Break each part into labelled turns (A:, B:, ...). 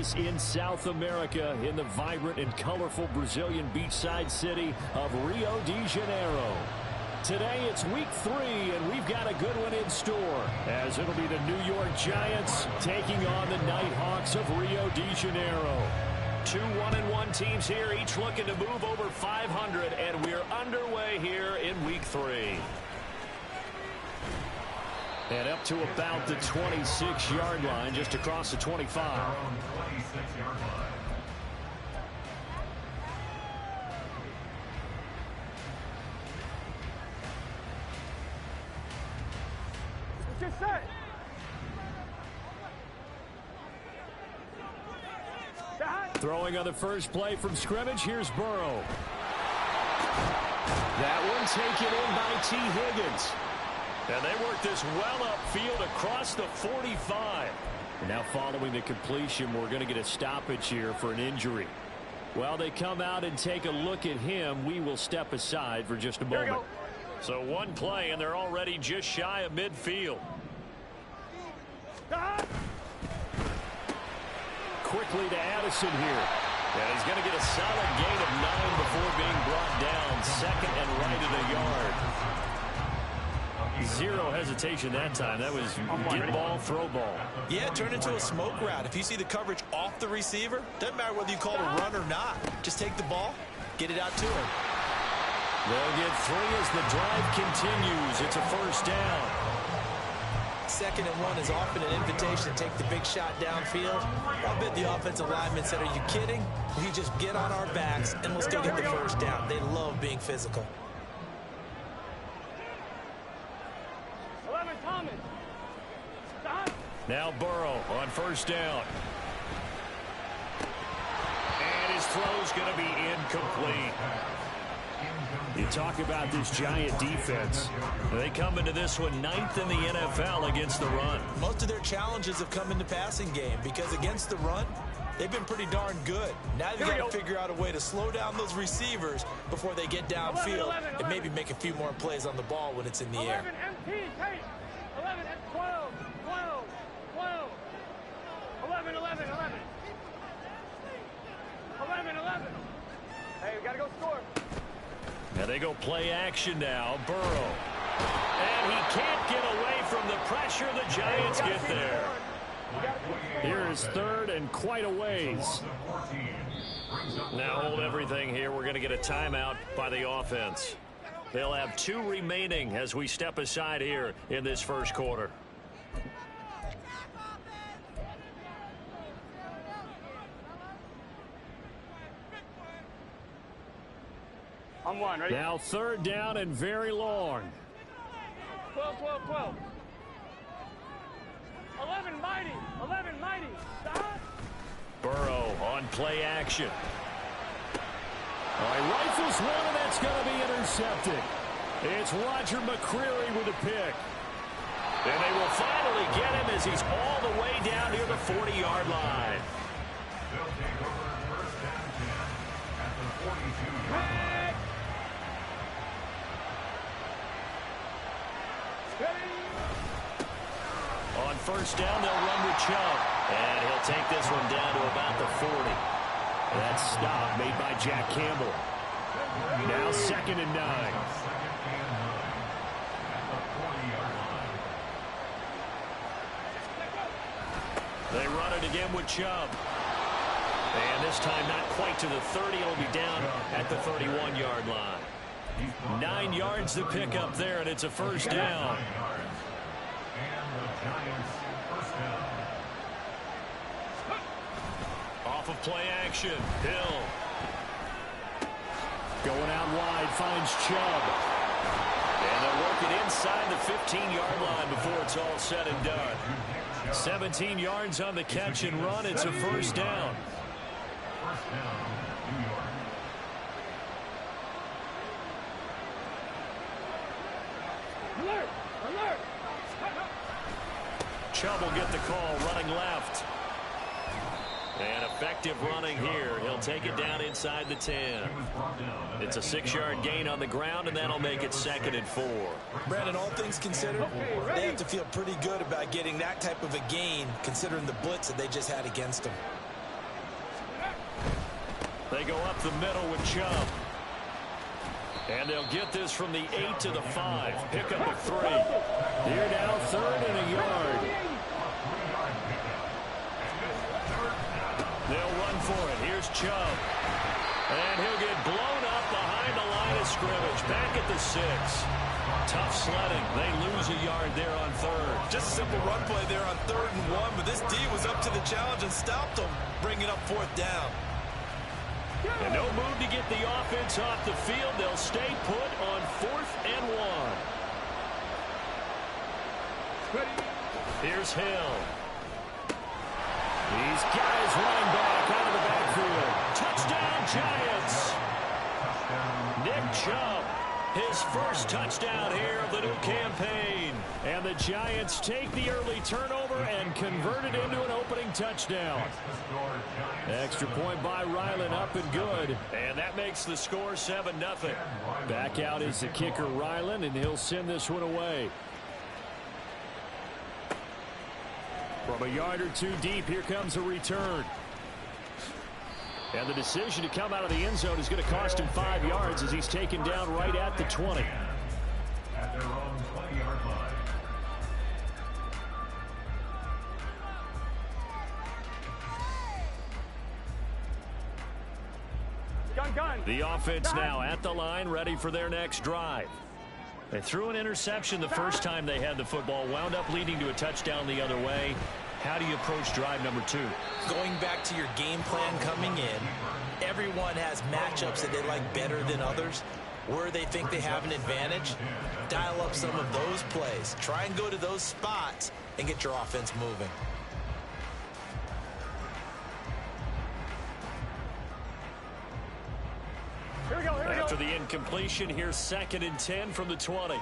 A: us in South America in the vibrant and colorful Brazilian beachside city of Rio de Janeiro. Today it's week 3, and we've got a good one in store, as it'll be the New York Giants taking on the Nighthawks of Rio de Janeiro. 2 1-1 teams here, each looking to move over 500, and we're underway here in week 3. And up to about the 26-yard line, just across the 25.
B: Just set.
A: Throwing on the first play from scrimmage, here's Burrow. That one taken in by T. Higgins. And they work this well upfield across the 45. Now following the completion, we're going to get a stoppage here for an injury. While they come out and take a look at him, we will step aside for just a moment. So one play, and they're already just shy of midfield. Quickly to Addison here. And he's going to get a solid gain of 9 before being brought down. Second and right at a yard. Zero hesitation that time. That was get ball, throw ball.
C: Yeah, turn into a smoke route. If you see the coverage off the receiver, doesn't matter whether you call it a run or not. Just take the ball, get it out to him.
A: They'll get 3 as the drive continues. It's a first down.
C: 2nd and 1 is often an invitation to take the big shot downfield. I bet the offensive lineman said, are you kidding? We just get on our backs and let's go get the first down. They love being physical.
B: 11, Thomas.
A: Now Burrow on first down. And his throw's going to be incomplete. You talk about this Giant defense. They come into this one 9th in the NFL against the run.
C: Most of their challenges have come in the passing game because against the run, they've been pretty darn good. Now they've got to figure out a way to slow down those receivers before they get downfield and maybe make a few more plays on the ball when it's in the air.
B: 11, MT, take. 11, 12, 12, 12. 11, 11, 11. 11, 11. Hey, we got to go score.
A: Now they go play action now. Burrow. And he can't get away from the pressure. The Giants get there. Here is 3rd and quite a ways. Now hold everything here. We're going to get a timeout by the offense. They'll have 2 remaining as we step aside here in this first quarter.
B: On 1, ready?
A: Now 3rd down and very long.
B: 12, 12, 12. 11, mighty. 11, mighty. Stop.
A: Burrow on play action. All right, rifles one, and that's going to be intercepted. It's Roger McCreary with a pick. And they will finally get him as he's all the way down near the 40-yard line.
D: They'll take over first down 10 at the 42-yard line.
A: On first down, they'll run with Chubb. And he'll take this one down to about the 40. That stop made by Jack Campbell. Now 2nd and 9. They run it again with Chubb. And this time not quite to the 30. It'll be down at the 31-yard line. 9 yards to pick up there, and it's a first down. Off of play action, Hill. Going out wide, finds Chubb. And they'll work it inside the 15-yard line before it's all said and done. 17 yards on the catch and run. It's a first down.
D: First down, New York.
B: Alert! Alert!
A: Chubb will get the call, running left. And effective running here. He'll take it down inside the 10. It's a 6-yard gain on the ground, and that'll make it 2nd and 4.
C: Brandon, all things considered, they have to feel pretty good about getting that type of a gain, considering the blitz that they just had against them.
A: They go up the middle with Chubb. And they'll get this from the 8 to the 5. Pick up a 3. Here now, 3rd and a yard. They'll run for it. Here's Chubb. And he'll get blown up behind the line of scrimmage. Back at the 6. Tough sledding. They lose a yard there on 3rd.
C: Just a simple run play there on 3rd and 1, but this D was up to the challenge and stopped them, bringing up 4th down.
A: And no move to get the offense off the field. They'll stay put on 4th and 1. Here's Hill. He's got his running back out of the backfield. Touchdown, Giants. Nick Chubb, his first touchdown here of the new campaign. And the Giants take the early turnover and convert it into an opening touchdown. Extra point by Ryland, up and good. And that makes the score 7-0. Back out is the kicker, Ryland, and he'll send this one away. From a yard or 2 deep, here comes a return. And the decision to come out of the end zone is going to cost him 5 yards as he's taken down right at the 20.
D: At their own 20-yard line.
B: Gun.
A: The offense now at the line, ready for their next drive. They threw an interception the first time they had the football, wound up leading to a touchdown the other way. How do you approach drive number 2?
C: Going back to your game plan coming in, everyone has matchups that they like better than others. Where they think they have an advantage, dial up some of those plays. Try and go to those spots and get your offense moving.
B: Here we go.
A: After the incompletion, here's 2nd and 10 from the 20.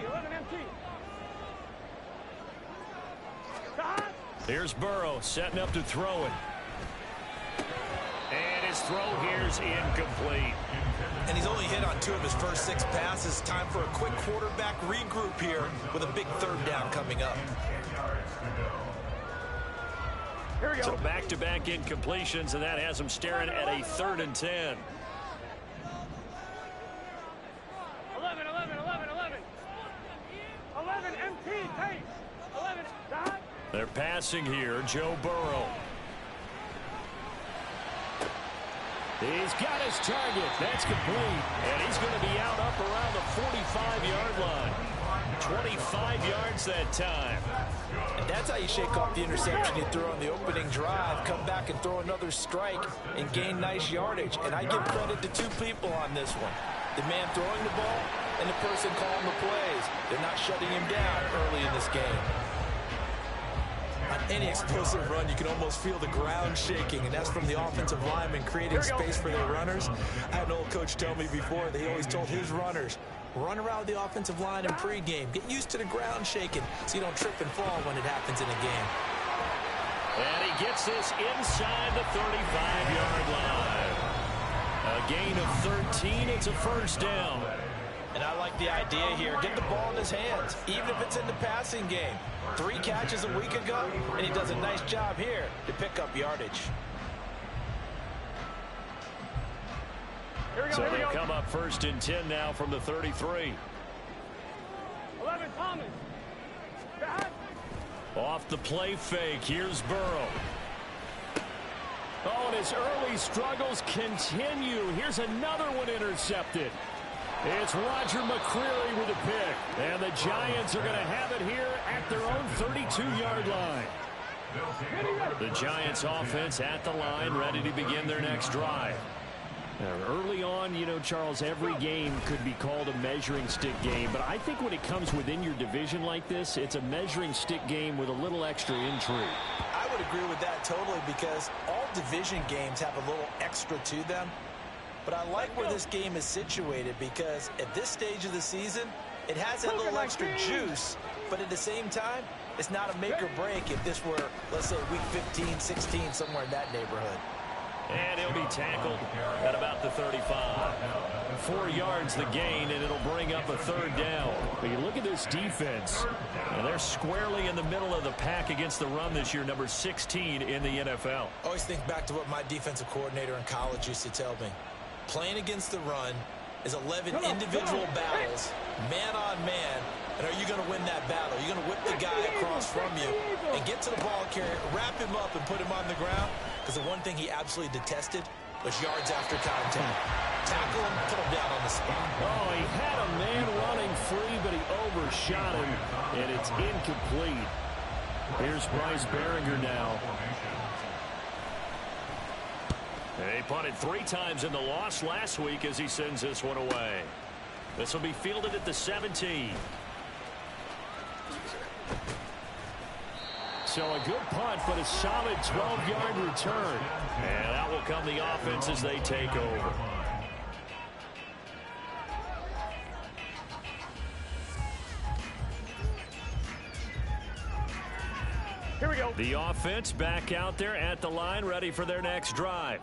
B: 11 empty.
A: Here's Burrow setting up to throw it. And his throw here's incomplete.
C: And he's only hit on 2 of his first 6 passes. Time for a quick quarterback regroup here with a big 3rd down coming up.
B: Here we go.
A: So back-to-back incompletions, and that has him staring at a 3rd and 10.
B: 11 empty. Pace. 11. Dot.
A: They're passing here. Joe Burrow. He's got his target. That's complete. And he's going to be out up around the 45-yard line. 25 yards that time.
C: And that's how you shake off the interception you threw on the opening drive. Come back and throw another strike and gain nice yardage. And I give credit to 2 people on this one. The man throwing the ball and the person calling the plays. They're not shutting him down early in this game. On any explosive run, you can almost feel the ground shaking, and that's from the offensive linemen creating space for their runners. I had an old coach tell me before that he always told his runners, run around the offensive line in pregame. Get used to the ground shaking so you don't trip and fall when it happens in a game.
A: And he gets this inside the 35-yard line. A gain of 13. It's a first down.
C: And I like the idea here. Get the ball in his hands, even if it's in the passing game. 3 catches a week ago, and he does a nice job here to pick up yardage.
A: So they'll come up 1st and 10 now from the 33.
B: 11 Thomas. Dot.
A: Off the play fake. Here's Burrow. Oh, and his early struggles continue. Here's another one intercepted. It's Roger McCreary with a pick. And the Giants are going to have it here at their own 32-yard line. The Giants offense at the line, ready to begin their next drive. Now, early on, you know, Charles, every game could be called a measuring stick game. But I think when it comes within your division like this, it's a measuring stick game with a little extra intrigue.
C: I would agree with that totally, because all division games have a little extra to them. But I like where this game is situated, because at this stage of the season, it has that little extra juice, but at the same time, it's not a make or break if this were, let's say, week 15, 16, somewhere in that neighborhood.
A: And he'll be tackled at about the 35. 4 yards the gain, and it'll bring up a third down. But you look at this defense, and they're squarely in the middle of the pack against the run this year, number 16 in the NFL.
C: Always think back to what my defensive coordinator in college used to tell me. Playing against the run is 11 individual battles, man on man. And are you going to win that battle? You're going to whip the guy across from you and get to the ball carrier, wrap him up, and put him on the ground? Because the one thing he absolutely detested was yards after contact. Tackle him, put him down on the spot.
A: Oh, he had a man running free, but he overshot him, and it's incomplete. Here's Bryce Baringer now. They punted 3 times in the loss last week as he sends this one away. This will be fielded at the 17. So a good punt, but a solid 12-yard return. And out will come the offense as they take over.
B: Here we go.
A: The offense back out there at the line, ready for their next drive.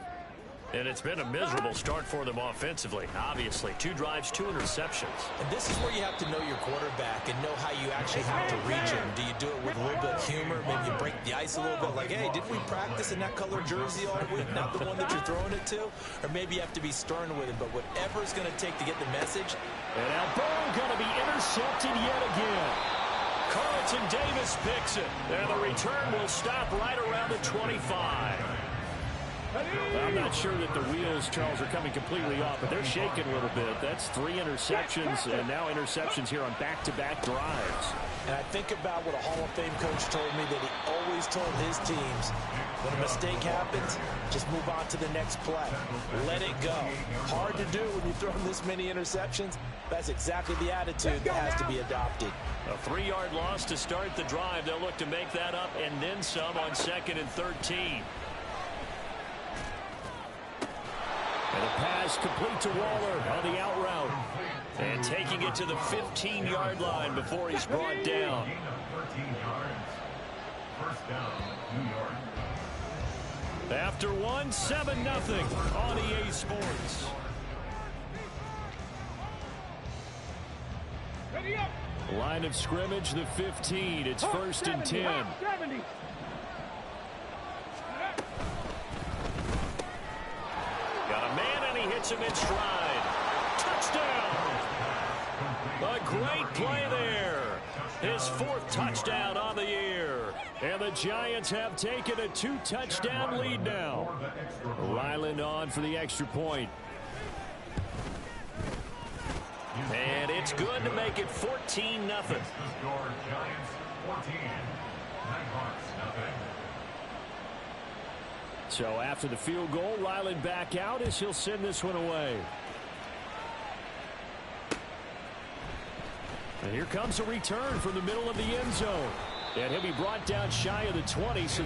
A: And it's been a miserable start for them offensively. Obviously, 2 drives, 2 interceptions.
C: And this is where you have to know your quarterback and know how you actually have to reach him. Do you do it with a little bit of humor? Maybe you break the ice a little bit, like, hey, didn't we practice in that color jersey all week, not the one that you're throwing it to? Or maybe you have to be stern with him. But whatever it's going to take to get the message.
A: And now Burrow going to be intercepted yet again. Carlton Davis picks it. And the return will stop right around the 25. I'm not sure that the wheels, Charles, are coming completely off, but they're shaking a little bit. That's 3 interceptions, and now interceptions here on back-to-back drives.
C: And I think about what a Hall of Fame coach told me that he always told his teams, when a mistake happens, just move on to the next play. Let it go. Hard to do when you throw this many interceptions. That's exactly the attitude that has to be adopted.
A: A 3-yard loss to start the drive. They'll look to make that up and then some on 2nd and 13. And a pass complete to Waller on the out route. And taking it to the 15-yard line before he's brought down.
D: 13 yards. First down, New York.
A: After 1, 7-0 on EA Sports.
B: Ready up.
A: Line of scrimmage, the 15. It's 1st and 10.
B: 70.
A: Got a man, and he hits him in stride. Touchdown! A great play there. His 4th touchdown on the year. And the Giants have taken a 2-touchdown lead now. Ryland on for the extra point. And it's good to make it 14-0.
D: Giants 14. Nighthawks, nothing.
A: So after the field goal, Ryland back out as he'll send this one away. And here comes a return from the middle of the end zone. And he'll be brought down shy of the 20. So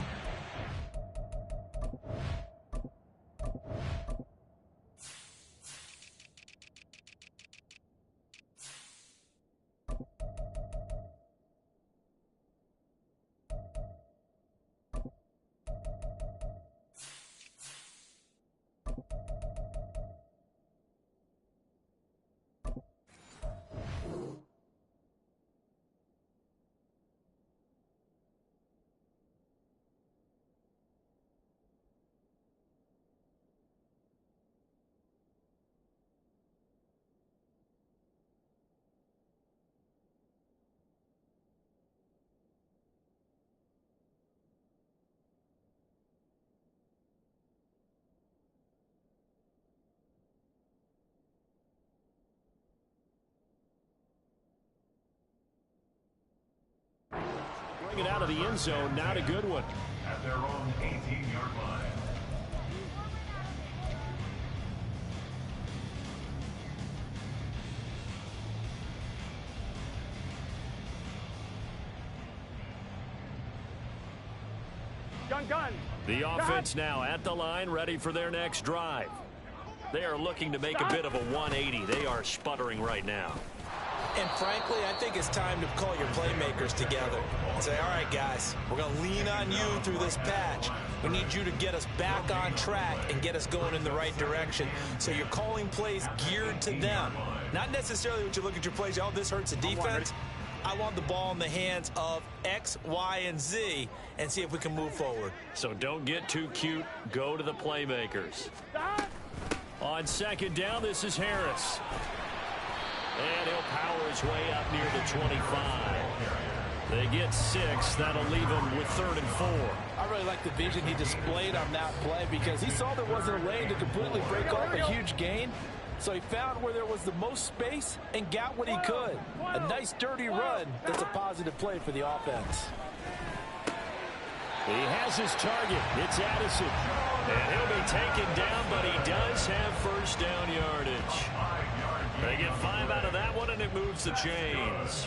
A: bring it out of the end zone, not a good one.
D: At their own 18-yard line.
B: Gun.
A: The offense now at the line, ready for their next drive. They are looking to make a bit of a 180. They are sputtering right now.
C: And frankly, I think it's time to call your playmakers together and say, all right, guys, we're going to lean on you through this patch. We need you to get us back on track and get us going in the right direction. So you're calling plays geared to them. Not necessarily when you look at your plays, oh, this hurts the defense. I want the ball in the hands of X, Y, and Z and see if we can move forward.
A: So don't get too cute. Go to the playmakers. On second down, this is Harris. And he'll power his way up near the 25. They get 6. That'll leave him with 3rd and 4.
E: I really like the vision he displayed on that play because he saw there wasn't a lane to completely break off a huge gain. So he found where there was the most space and got what he could. A nice, dirty run that's a positive play for the offense.
A: He has his target. It's Addison. And he'll be taken down, but he does have first down yardage. They get 5 out of that one, and it moves the chains.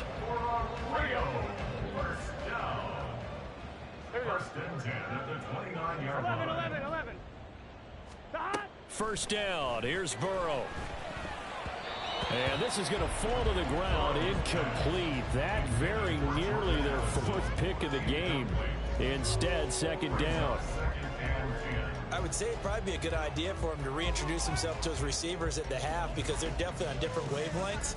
D: First and 10 at the 29-yard line.
B: 11.
A: First down. Here's Burrow. And this is going to fall to the ground. Incomplete. That very nearly their 4th pick of the game. Instead, second down.
C: I would say it'd probably be a good idea for him to reintroduce himself to his receivers at the half because they're definitely on different wavelengths.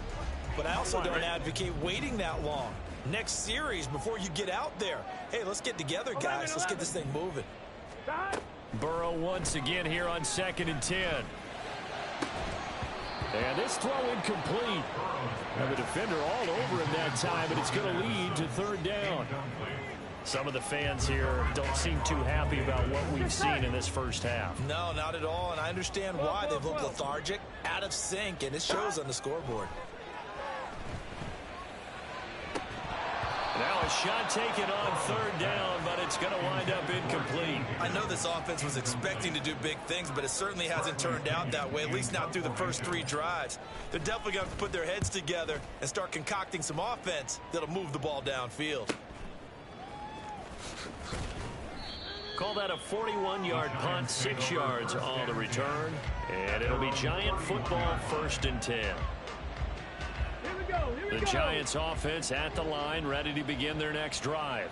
C: But I also don't advocate waiting that long. Next series before you get out there. Hey, let's get together, guys. Let's get this thing moving.
A: Burrow once again here on 2nd and 10. And this throw incomplete. Now the defender all over him that time, but it's going to lead to 3rd down. Some of the fans here don't seem too happy about what we've seen in this first half.
C: No, not at all, and I understand why. They've looked lethargic, out of sync, and it shows on the scoreboard.
A: Now a shot taken on 3rd down, but it's going to wind up incomplete.
C: I know this offense was expecting to do big things, but it certainly hasn't turned out that way, at least not through the first 3 drives. They're definitely going to have to put their heads together and start concocting some offense that'll move the ball downfield.
A: Call that a 41-yard punt, 6 yards on the return. And it'll be Giant football, 1st and 10. The Giants offense at the line, ready to begin their next drive.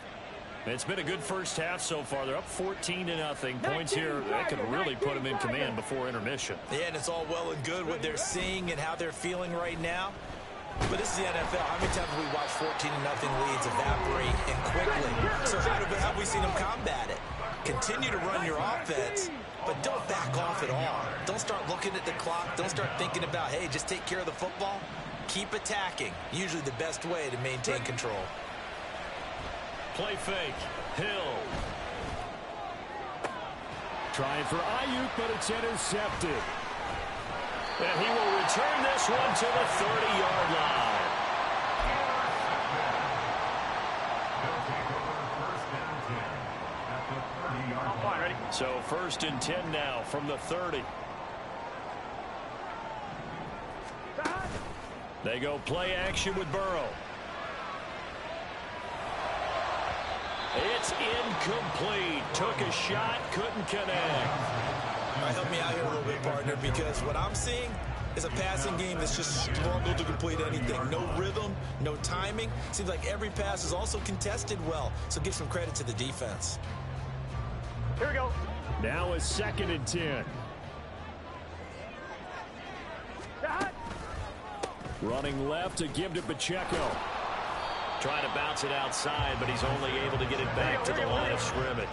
A: It's been a good first half so far. They're up 14-0. Points here that could really put them in command before intermission.
C: Yeah, and it's all well and good what they're seeing and how they're feeling right now. But this is the NFL. How many times have we watched 14-0 leads evaporate and quickly? So how have we seen them combat it? Continue to run your offense, but don't back off at all. Don't start looking at the clock. Don't start thinking about, hey, just take care of the football. Keep attacking. Usually the best way to maintain control.
A: Play fake. Hill. Trying for Ayuk, but it's intercepted. And he will return this one to the 30-yard line. So 1st and 10 now from the 30. They go play action with Burrow. It's incomplete. Took a shot, couldn't connect.
C: All right, help me out here a little bit, partner, because what I'm seeing is a passing game that's just struggled to complete anything. No rhythm, no timing. Seems like every pass is also contested well, so give some credit to the defense.
B: Here we go.
A: Now a 2nd and 10. Running left to give to Pacheco. Trying to bounce it outside, but he's only able to get it back to the line of scrimmage.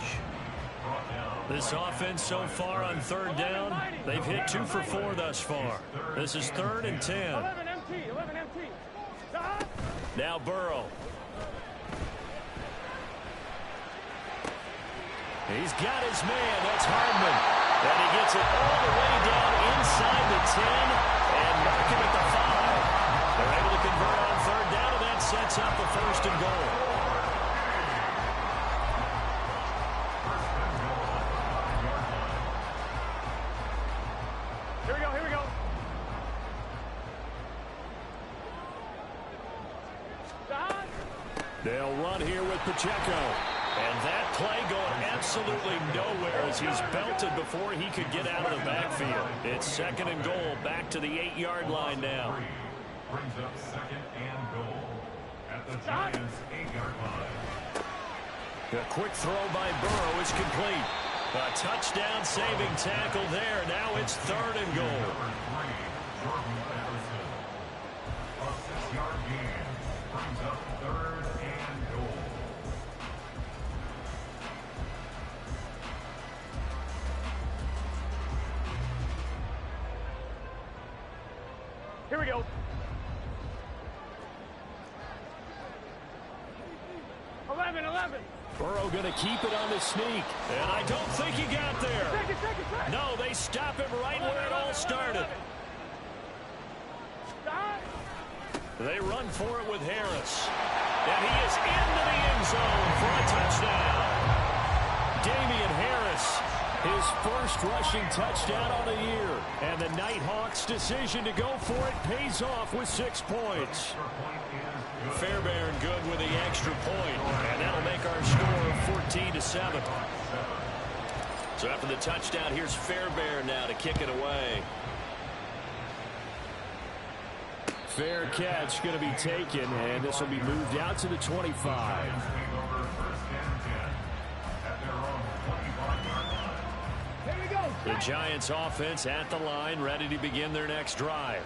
A: This offense so far on 3rd down, they've hit 2 for 4 thus far. This is 3rd and 10.
B: 11 MT.
A: Now Burrow. He's got his man. That's Hardman. And he gets it all the way down inside the 10 and mark him at the 5. They're able to convert on 3rd down, and that sets up the 1st and goal.
B: Here we go.
A: They'll run here with Pacheco. And that play going absolutely nowhere as he's belted before he could get out of the backfield. It's 2nd and goal, back to the 8-yard line now.
D: brings up 2nd and goal at the Giants' 8-yard line.
A: A quick throw by Burrow is complete. A touchdown saving tackle there. Now it's 3rd and goal.
D: Number 3, Jordan Addison. A 6-yard gain brings up 3rd and goal.
B: Here we go. Eleven.
A: Burrow going to keep it on the sneak. And I don't think he got there.
B: Second.
A: No, they stop him right where it all started.
B: Stop.
A: They run for it with Harris. And he is into the end zone for a touchdown. Damian Harris, his first rushing touchdown on the year. And the Nighthawks' decision to go for it pays off with 6 points. Fairbairn good with the extra point. And that'll make our score 14-7. So after the touchdown, here's Fairbairn now to kick it away. Fair catch going to be taken, and this will be moved out to the 25. The Giants offense at the line, ready to begin their next drive.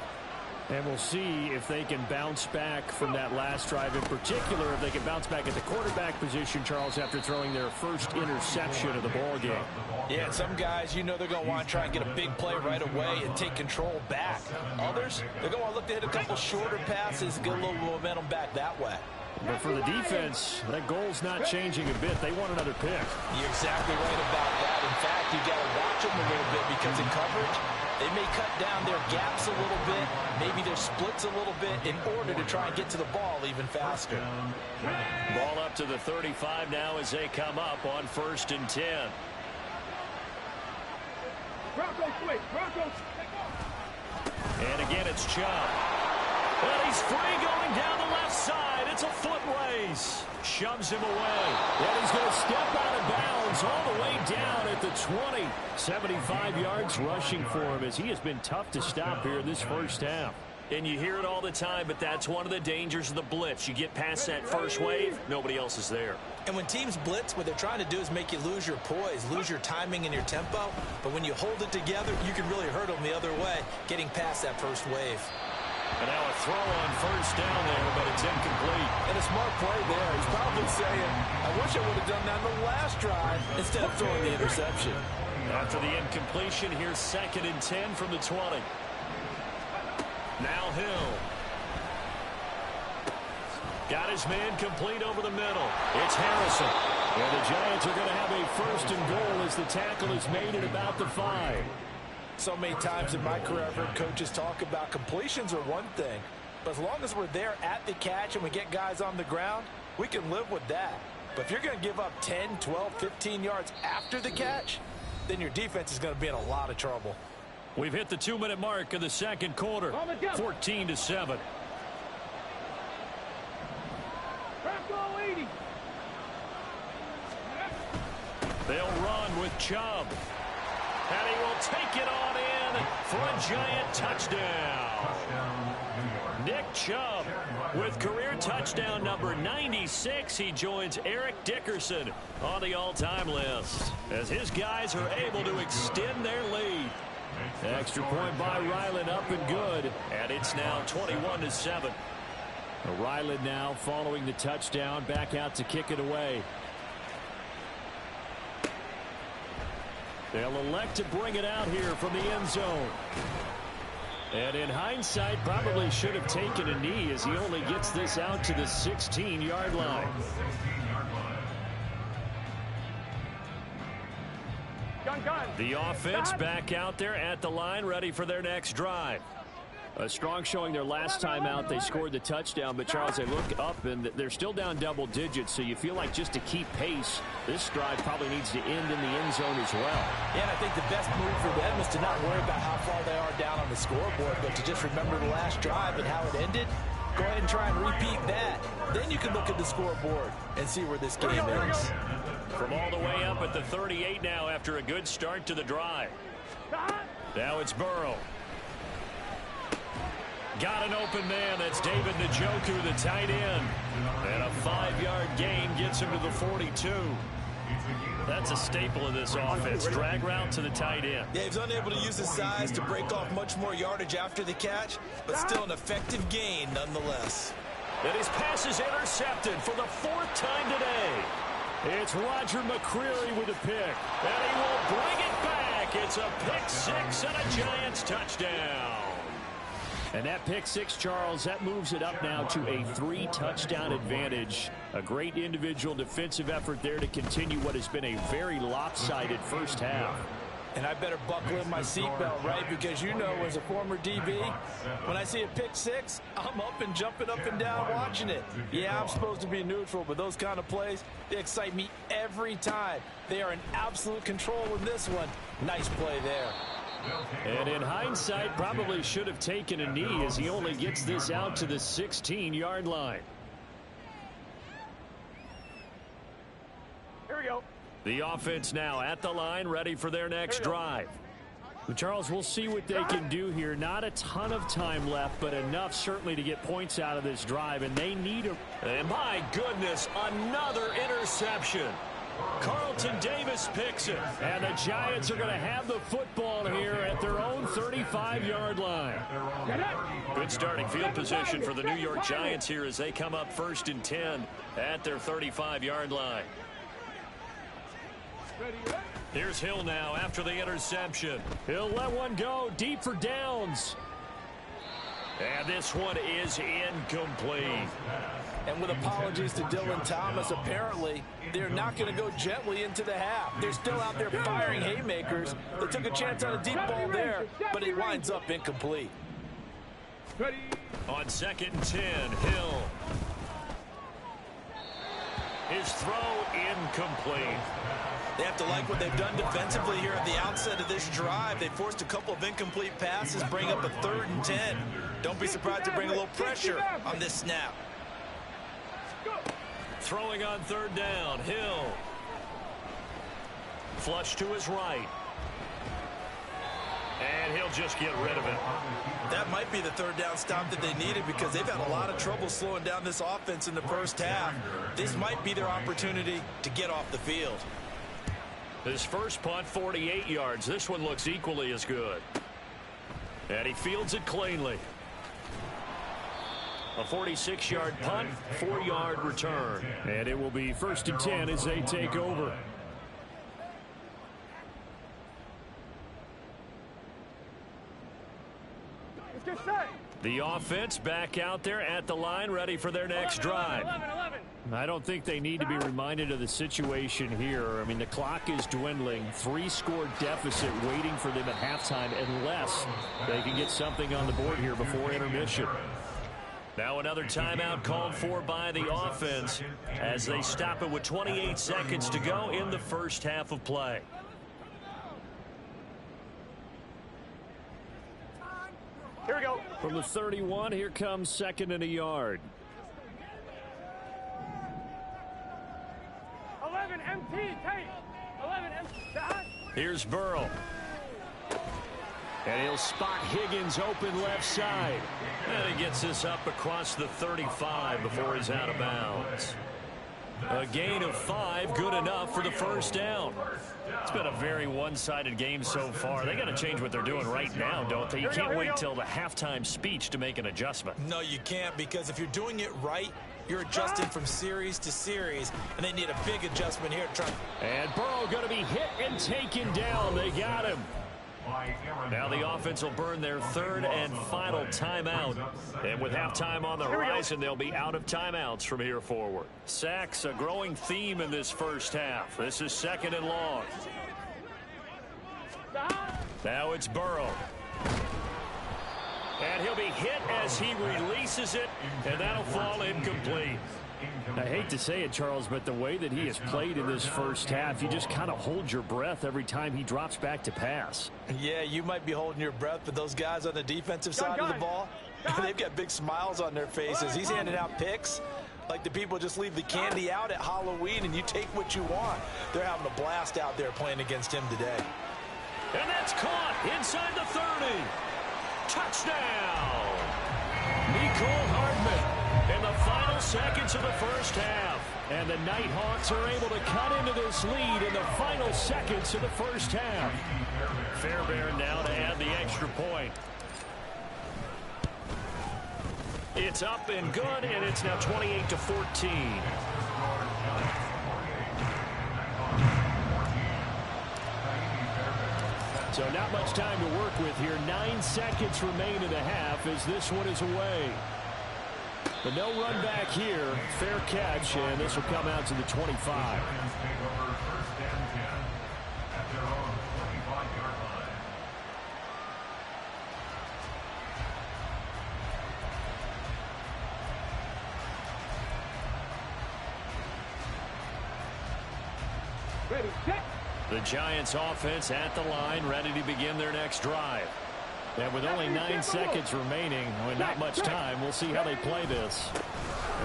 A: And we'll see if they can bounce back from that last drive, in particular if they can bounce back at the quarterback position, Charles, after throwing their first interception of the ball game.
E: Yeah, and some guys, you know, they're going to want to try and get a big play right away and take control back. Others, they're going to want to look to hit a couple shorter passes, get a little momentum back that way.
A: But for the defense, that goal's not changing a bit. They want another pick.
E: You're exactly right about that. In fact, you got to watch them a little bit because in coverage, they may cut down their gaps a little bit, maybe their splits a little bit in order to try and get to the ball even faster.
A: Ball up to the 35 now as they come up on 1st and 10.
B: Broncos quick. Broncos.
A: And again, it's Chubb. And he's free going down the left side. It's a foot race. Shoves him away. And he's going to step out of bounds all the way down at the 20. 75 yards rushing for him as he has been tough to stop here in this first half. And you hear it all the time, but that's one of the dangers of the blitz. You get past that first wave, nobody else is there.
E: And when teams blitz, what they're trying to do is make you lose your poise, lose your timing and your tempo. But when you hold it together, you can really hurt them the other way, getting past that first wave.
A: And now a throw on 1st down there, but it's incomplete.
E: And a smart play there. He's probably saying, I wish I would have done that in the last drive instead of throwing the interception.
A: After the incompletion, here's 2nd and 10 from the 20. Now Hill. Got his man complete over the middle. It's Harrison. And the Giants are going to have a 1st and goal as the tackle is made at about the 5.
E: So many times in my career, I've heard coaches talk about completions are one thing. But as long as we're there at the catch and we get guys on the ground, we can live with that. But if you're going to give up 10, 12, 15 yards after the catch, then your defense is going to be in a lot of trouble.
A: We've hit the 2-minute mark of the second quarter. 14-7.
B: Bronco 80.
A: They'll run with Chubb. And he will take it on in for a Giant touchdown. Nick Chubb with career touchdown number 96. He joins Eric Dickerson on the all-time list as his guys are able to extend their lead. Extra point by Ryland up and good. And it's now 21-7. Ryland now following the touchdown back out to kick it away. They'll elect to bring it out here from the end zone. And in hindsight, probably should have taken a knee as he only gets this out to the 16-yard line. The offense back out there at the line, ready for their next drive. A strong showing their last time out. They scored the touchdown, but Charles, they look up and they're still down double digits, so you feel like just to keep pace, this drive probably needs to end in the end zone as well.
E: Yeah, and I think the best move for them is to not worry about how far they are down on the scoreboard, but to just remember the last drive and how it ended. Go ahead and try and repeat that. Then you can look at the scoreboard and see where this game ends.
A: From all the way up at the 38 now after a good start to the drive. Now it's Burrow. got an open man. That's David Njoku, the tight end. And a 5-yard gain gets him to the 42. That's a staple of this offense. Drag route to the tight end.
C: Yeah, he's unable to use his size to break off much more yardage after the catch, but still an effective gain nonetheless.
A: And his pass is intercepted for the 4th time today. It's Roger McCreary with a pick. And he will bring it back. It's a pick 6 and a Giants touchdown. And that pick 6, Charles, that moves it up now to a 3-touchdown advantage. A great individual defensive effort there to continue what has been a very lopsided first half.
E: And I better buckle in my seatbelt, right? Because you know, as a former DB, when I see a pick 6, I'm up and jumping up and down watching it. Yeah, I'm supposed to be neutral, but those kind of plays, they excite me every time. They are in absolute control in this one. Nice play there.
A: And in hindsight, probably should have taken a knee as he only gets this out to the 16-yard line.
B: Here we go.
A: The offense now at the line, ready for their next drive. Charles, we'll see what they can do here. Not a ton of time left, but enough certainly to get points out of this drive, and they need a... And my goodness, another interception. Carlton Davis picks it, and the Giants are going to have the football here at their own 35-yard line. Good starting field position for the New York Giants here as they come up 1st and 10 at their 35-yard line. Here's Hill now after the interception. He'll let one go deep for downs. And this one is incomplete.
E: And with apologies to Dylan Thomas, apparently they're not going to go gently into the half. They're still out there firing haymakers. They took a chance on a deep ball there, but it winds up incomplete.
A: On 2nd and 10, Hill. His throw incomplete.
C: They have to like what they've done defensively here at the outset of this drive. They forced a couple of incomplete passes, bring up a 3rd and 10. Don't be surprised to bring a little pressure on this snap.
A: Throwing on 3rd down, Hill. Flush to his right. And he'll just get rid of it.
C: That might be the 3rd down stop that they needed because they've had a lot of trouble slowing down this offense in the first half. This might be their opportunity to get off the field.
A: His first punt, 48 yards. This one looks equally as good. And he fields it cleanly. A 46-yard punt, 4-yard return. And it will be 1st and 10 as they take over.
B: Let's get set.
A: The offense back out there at the line, ready for their next drive.
B: 11.
A: I don't think they need to be reminded of the situation here. I mean, the clock is dwindling. 3-score deficit waiting for them at halftime unless they can get something on the board here before intermission. Now another timeout called for by the offense as they stop it with 28 seconds to go in the first half of play.
B: Here we go.
A: From the 31, here comes 2nd and a yard.
B: 11 MT, take. 11 MT.
A: Here's Burrow. And he'll spot Higgins open left side. And he gets this up across the 35 before he's out of bounds. A gain of 5, good enough for the first down. It's been a very one-sided game so far. They got to change what they're doing right now, don't they? You can't wait till the halftime speech to make an adjustment.
C: No, you can't, because if you're doing it right, you're adjusting from series to series, and they need a big adjustment here.
A: And Burrow going to be hit and taken down. They got him. Now the offense will burn their 3rd and final timeout. And with halftime on the horizon, they'll be out of timeouts from here forward. Sacks, a growing theme in this first half. This is 2nd and long. Now it's Burrow. And he'll be hit as he releases it, and that'll fall incomplete. I hate to say it, Charles, but the way that he has played in this first half, you just kind of hold your breath every time he drops back to pass.
E: Yeah, you might be holding your breath, but those guys on the defensive side of the ball, they've got big smiles on their faces. He's handing out picks like the people just leave the candy out at Halloween and you take what you want. They're having a blast out there playing against him today.
A: And that's caught inside the 30. Touchdown. Mecole Hardman in the final seconds of the first half. And the Nighthawks are able to cut into this lead in the final seconds of the first half. Fairbairn now to add the extra point. It's up and good, and it's now 28-14. So not much time to work with here. 9 seconds remain in the half as this one is away. But no run back here. Fair catch, and this will come out to the 25.
B: Ready, set.
A: The Giants offense at the line, ready to begin their next drive. And with only 9 seconds remaining, with not much time, we'll see how they play this.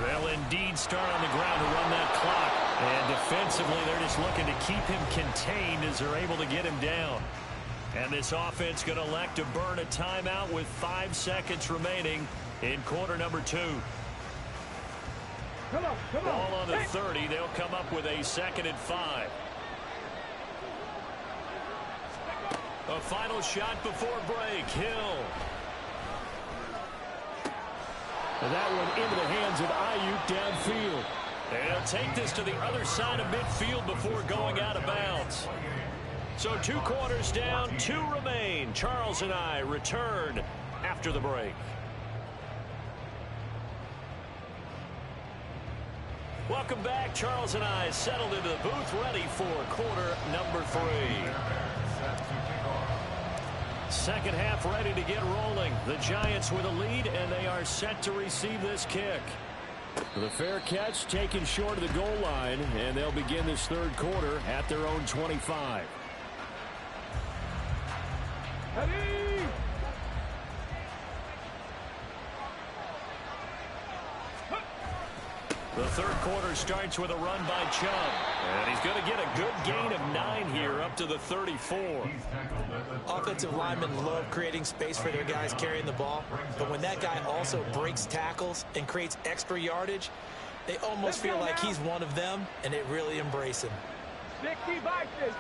A: They'll indeed start on the ground to run that clock. And defensively, they're just looking to keep him contained as they're able to get him down. And this offense going to elect to burn a timeout with 5 seconds remaining in quarter number 2.
B: Come on.
A: Ball on the 30. They'll come up with a 2nd and 5. A final shot before break. Hill. And that one into the hands of Aiyuk downfield. And he'll take this to the other side of midfield before going out of bounds. So 2 quarters down, 2 remain. Charles and I return after the break. Welcome back. Charles and I settled into the booth, ready for quarter number 3. Second half ready to get rolling. The Giants with a lead, and they are set to receive this kick. The fair catch taken short of the goal line, and they'll begin this third quarter at their own 25.
B: Ready.
A: The third quarter starts with a run by Chubb. And he's going to get a good gain of 9 here up to the 34.
C: Offensive linemen love creating space for their guys carrying the ball. But when that guy also breaks tackles and creates extra yardage, they almost feel like he's one of them, and they really embrace him.
B: 60 vices.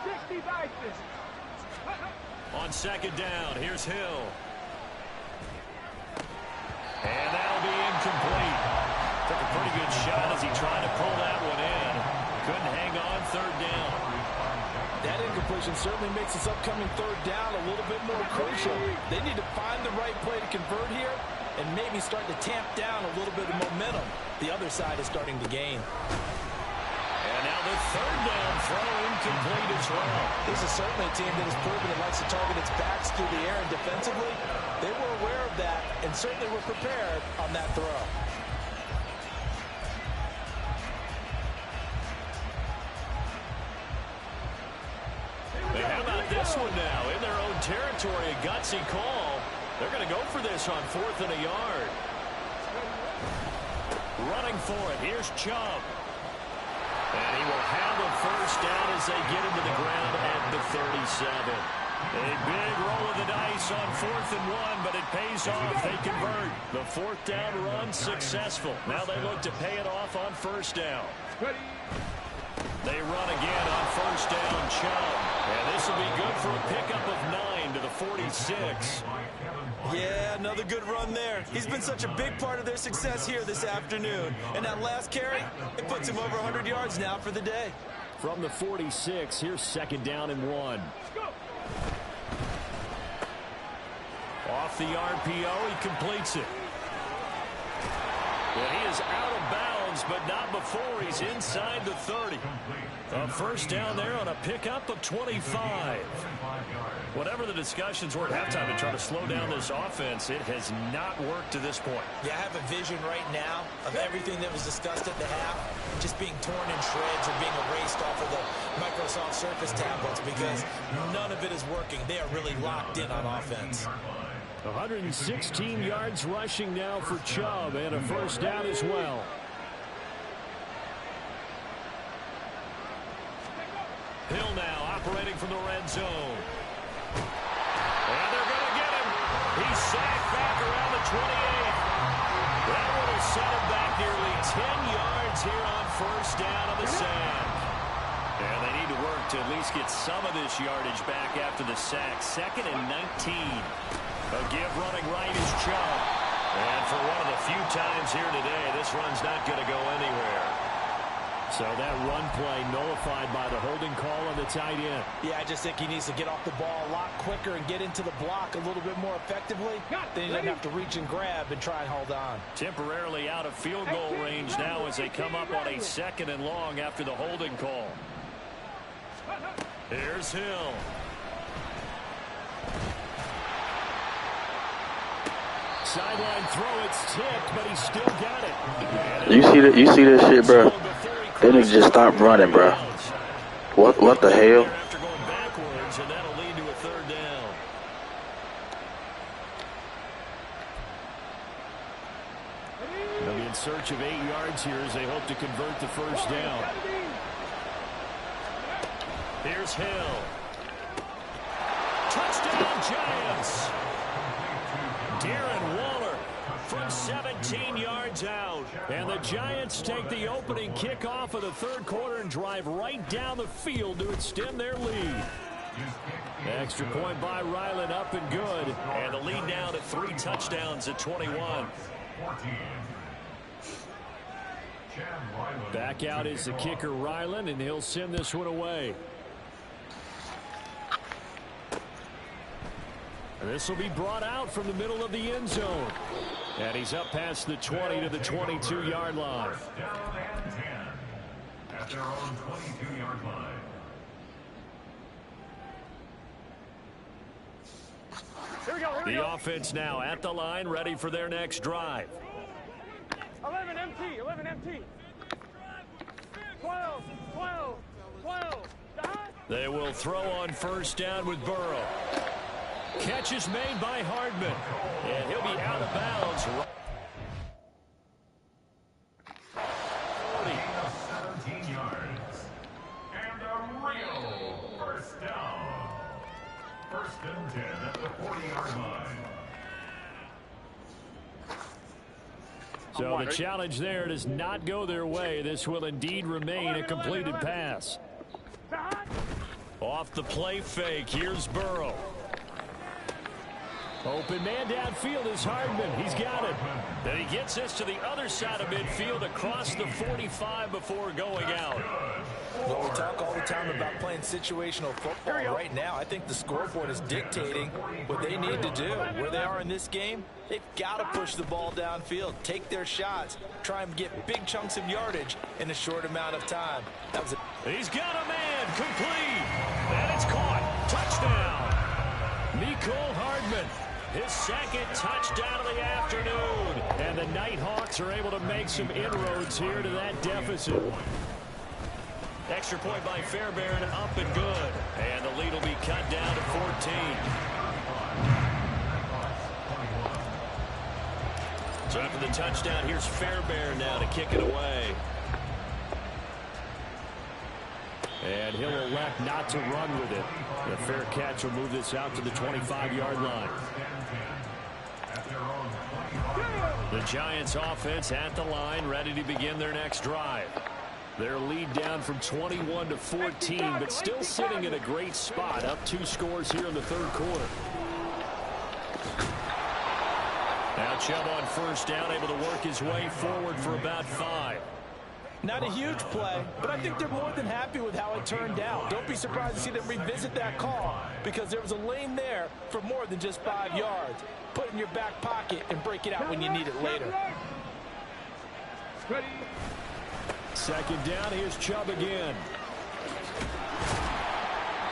A: On second down, here's Hill. And that'll be incomplete. Took a pretty good shot as he tried to pull that one in. Couldn't hang on third down.
E: That incompletion certainly makes this upcoming third down a little bit more crucial. They need to find the right play to convert here and maybe start to tamp down a little bit of momentum. The other side is starting to gain.
A: And now the third down throw incomplete as well.
C: This is certainly a team that has proven it likes to target its backs through the air, and defensively, they were aware of that and certainly were prepared on that throw.
A: How about this one now? In their own territory, a gutsy call. They're going to go for this on 4th and a yard. Running for it. Here's Chubb. And he will have a first down as they get into the ground at the 37. A big roll of the dice on 4th and 1, but it pays off. They convert. The 4th down run successful. Now they look to pay it off on first down. They run again on first down, Chubb. And this will be good for a pickup of 9 to the 46.
C: Yeah, another good run there. He's been such a big part of their success here this afternoon. And that last carry, it puts him over 100 yards now for the day.
A: From the 46, here's second down and 1. Off the RPO, he completes it. Well, he is out of bounds, but not before he's inside the 30. A first down there on a pickup of 25. Whatever the discussions were at halftime to try to slow down this offense, it has not worked to this point.
C: Yeah, I have a vision right now of everything that was discussed at the half just being torn in shreds or being erased off of the Microsoft Surface tablets because none of it is working. They are really locked in on offense.
A: 116 yards rushing now for Chubb, and a first down as well. Hill now operating from the red zone. And they're going to get him. He's sacked back around the 28. sent him back nearly 10 yards here on first down on the sack. And they need to work to at least get some of this yardage back after the sack. 2nd and 19. A give running right is Chubb. And for one of the few times here today, this run's not going to go anywhere. So that run play nullified by the holding call on the tight end.
E: Yeah, I just think he needs to get off the ball a lot quicker and get into the block a little bit more effectively. Then he doesn't have to reach and grab and try and hold on.
A: Temporarily out of field goal range now as they come up on a 2nd and long after the holding call. Here's Hill. Sideline throw, it's tipped, but he still got it.
F: You see that shit, bro? They niggas just stop running, bro. What the hell?
A: After going backwards, and that'll lead to a 3rd down. They'll be in search of 8 yards here as they hope to convert the first down. Here's Hill. Touchdown, Giants. Darren Waller from 17 yards out. And the Giants take the opening kickoff of the 3rd quarter and drive right down the field to extend their lead. Extra point by Ryland, up and good. And the lead now to 3 touchdowns at 21. Back out is the kicker, Ryland, and he'll send this one away. This will be brought out from the middle of the end zone. And he's up past the 20 to the 22-yard line.
D: Down and 10 at their own 22-yard line.
B: Here we go.
A: The offense now at the line, ready for their next drive.
B: 11 MT. 11 MT. 12. 12. 12.
A: They will throw on first down with Burrow. Catch is made by Hardman. And he'll be out of bounds.
D: 17 yards. And a real first down. 1st and 10 at the 40-yard line.
A: So the challenge there does not go their way. This will indeed remain a completed pass. Off the play fake, here's Burrow. Open man downfield is Hardman. He's got it. Then he gets this to the other side of midfield across the 45 before going out.
E: Well, we talk all the time about playing situational football. Right now, I think the scoreboard is dictating what they need to do. Where they are in this game, they've got to push the ball downfield, take their shots, try and get big chunks of yardage in a short amount of time. That was
A: He's got a man, complete. And it's caught. Touchdown. Mecole Hardman. His 2nd touchdown of the afternoon. And the Nighthawks are able to make some inroads here to that deficit. Extra point by Fairbairn, up and good. And the lead will be cut down to 14. So after the touchdown, here's Fairbairn now to kick it away. And he'll elect not to run with it. The fair catch will move this out to the 25-yard line. The Giants offense at the line, ready to begin their next drive. Their lead down from 21 to 14, but still sitting in a great spot, up 2 scores here in the 3rd quarter. Now Chubb on first down, able to work his way forward for about 5.
E: not a huge play, but I think they're more than happy with how it turned out. Don't be surprised to see them revisit that call because there was a lane there for more than just 5 yards. Put it in your back pocket and break it out when you need it later.
A: Second down, here's Chubb again.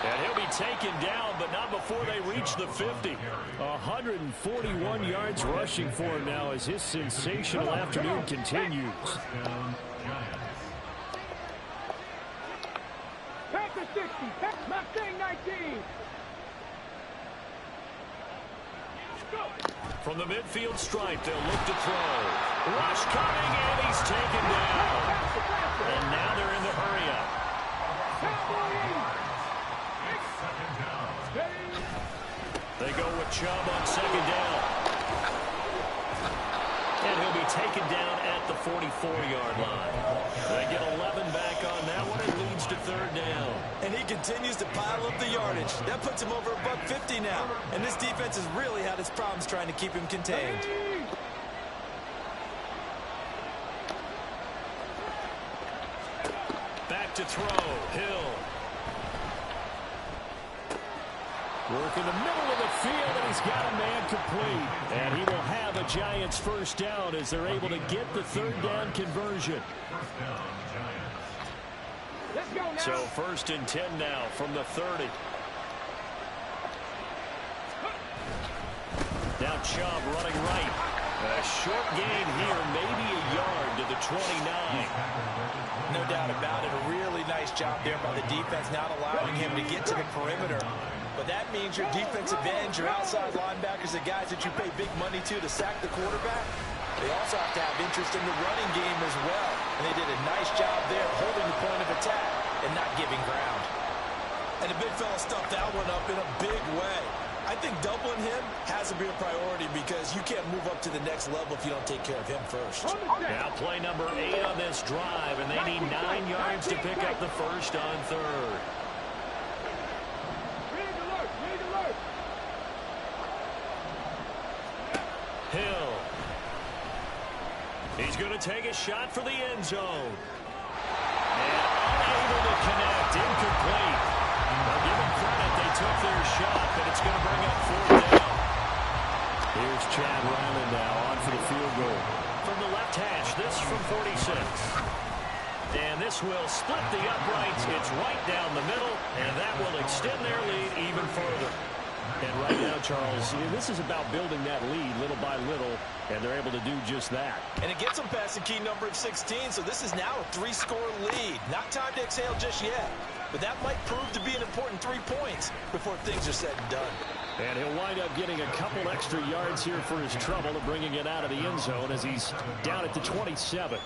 A: And he'll be taken down, but not before they reach the 50. 141 yards rushing for him now as his sensational afternoon continues.
B: Pack the 60. Mustang 19.
A: From the midfield stripe, they'll look to throw. Rush coming, and he's taken down. And now they're in the hurry-up. They go with Chubb on second down. And he'll be taken down at 44-yard line. They get 11 back on that one. It leads to third down.
C: And he continues to pile up the yardage. That puts him over $150 now. And this defense has really had its problems trying to keep him contained.
A: Back to throw. Hill. Work in the middle of the field, and he's got a man complete. And he will have a Giants first down as they're able to get the third down conversion.
B: Let's go now.
A: So 1st and 10 now from the 30. Now Chubb running right. A short gain here, maybe a yard to the 29.
C: No doubt about it. A really nice job there by the defense, not allowing him to get to the perimeter. But that means your defensive ends, your outside linebackers, the guys that you pay big money to sack the quarterback, they also have to have interest in the running game as well. And they did a nice job there holding the point of attack and not giving ground. And the big fella stuffed that one up in a big way. I think doubling him has to be a priority because you can't move up to the next level if you don't take care of him first.
A: Now play number 8 on this drive, and they need 9 yards to pick up the first on third. Hill. He's going to take a shot for the end zone. And unable to connect. Incomplete. I'll give them credit. They took their shot, but it's going to bring up fourth down. Here's Chad Ryland now on for the field goal. From the left hash, this from 46. And this will split the uprights. It's right down the middle, and that will extend their lead even further. And right now, Charles, this is about building that lead little by little, and they're able to do just that.
C: And it gets them past the key number of 16, so this is now a 3-score lead. Not time to exhale just yet, but that might prove to be an important 3 points before things are said and done.
A: And he'll wind up getting a couple extra yards here for his trouble of bringing it out of the end zone as he's down at the 27.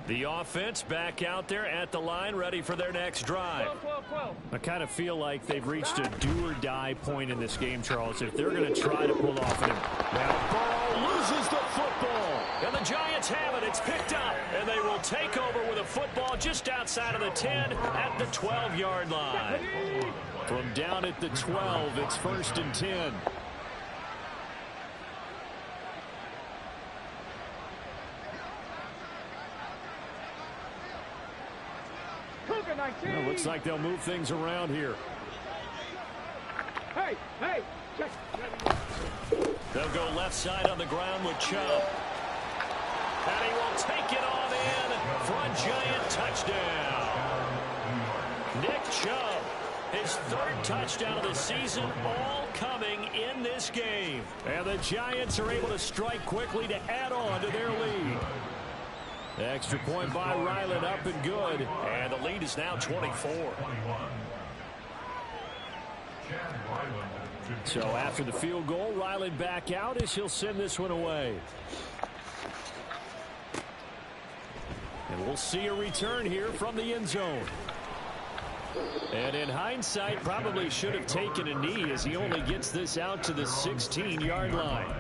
A: The offense back out there at the line, ready for their next drive.
B: 12.
A: I kind of feel like they've reached a do-or-die point in this game, Charles. If they're going to try to pull off an... Now Burrow loses the football. And the Giants have it. It's picked up. And they will take over with a football just outside of the 10 at the 12-yard line. From down at the 12, it's 1st and 10. Well, looks like they'll move things around here.
B: Hey! Check.
A: They'll go left side on the ground with Chubb. And he will take it on in for a Giant touchdown. Nick Chubb, his 3rd touchdown of the season, all coming in this game. And the Giants are able to strike quickly to add on to their lead. Extra point by Ryland, up and good. And the lead is now 24. So after the field goal, Ryland back out as he'll send this one away. And we'll see a return here from the end zone. And in hindsight, probably should have taken a knee as he only gets this out to the 16-yard line.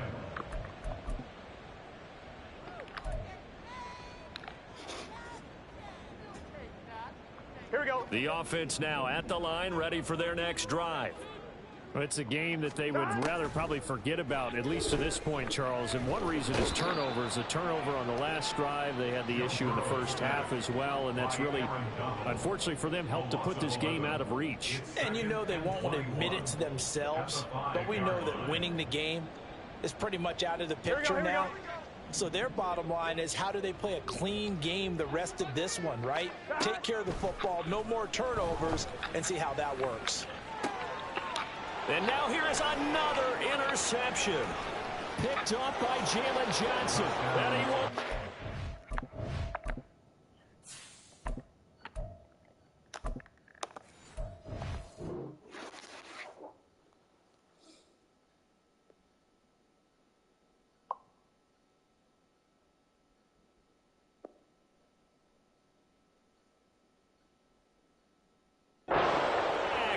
B: Here we go.
A: The offense now at the line, ready for their next drive. Well, it's a game that they would rather probably forget about, at least to this point, Charles. And one reason is turnovers. A turnover on the last drive. They had the issue in the first half as well, and that's really, unfortunately for them, helped to put this game out of reach.
C: And you know they won't want to admit it to themselves, but we know that winning the game is pretty much out of the picture now. So their bottom line is, how do they play a clean game the rest of this one, right? Take care of the football, no more turnovers, and see how that works.
A: And now here is another interception. Picked off by Jalen Johnson. And he will...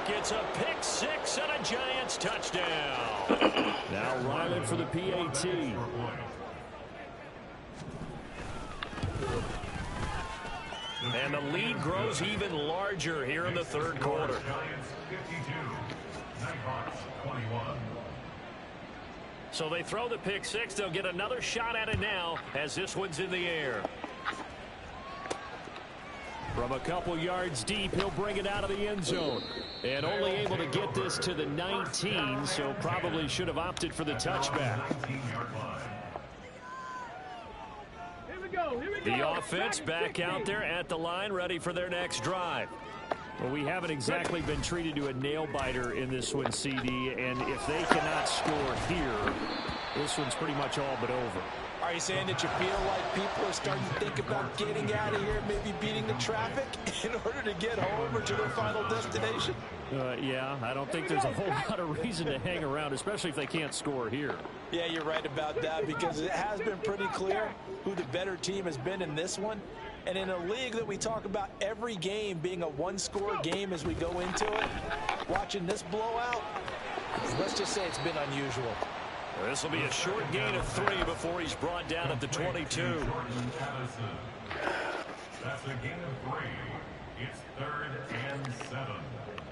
A: back. It's a pick six and a Giants touchdown. Now Ryland for the PAT. And the lead grows even larger here in the third quarter. So they throw the pick six. They'll get another shot at it now as this one's in the air. From a couple yards deep, he'll bring it out of the end zone. And only able to get this to the 19, so probably should have opted for the touchback. The offense back out there at the line, ready for their next drive. Well, we haven't exactly been treated to a nail-biter in this one, CD, and if they cannot score here, this one's pretty much all but over.
C: Are you saying that you feel like people are starting to think about getting out of here, maybe beating the traffic in order to get home or to their final destination?
A: Yeah, I don't think there's a whole lot of reason to hang around, especially if they can't score here.
C: Yeah, you're right about that, because it has been pretty clear who the better team has been in this one. And in a league that we talk about every game being a one-score game as we go into it, watching this blowout, let's just say it's been unusual.
A: This will be a short gain of 3 before he's brought down at the 22.
D: That's a gain of 3. It's 3rd and 7.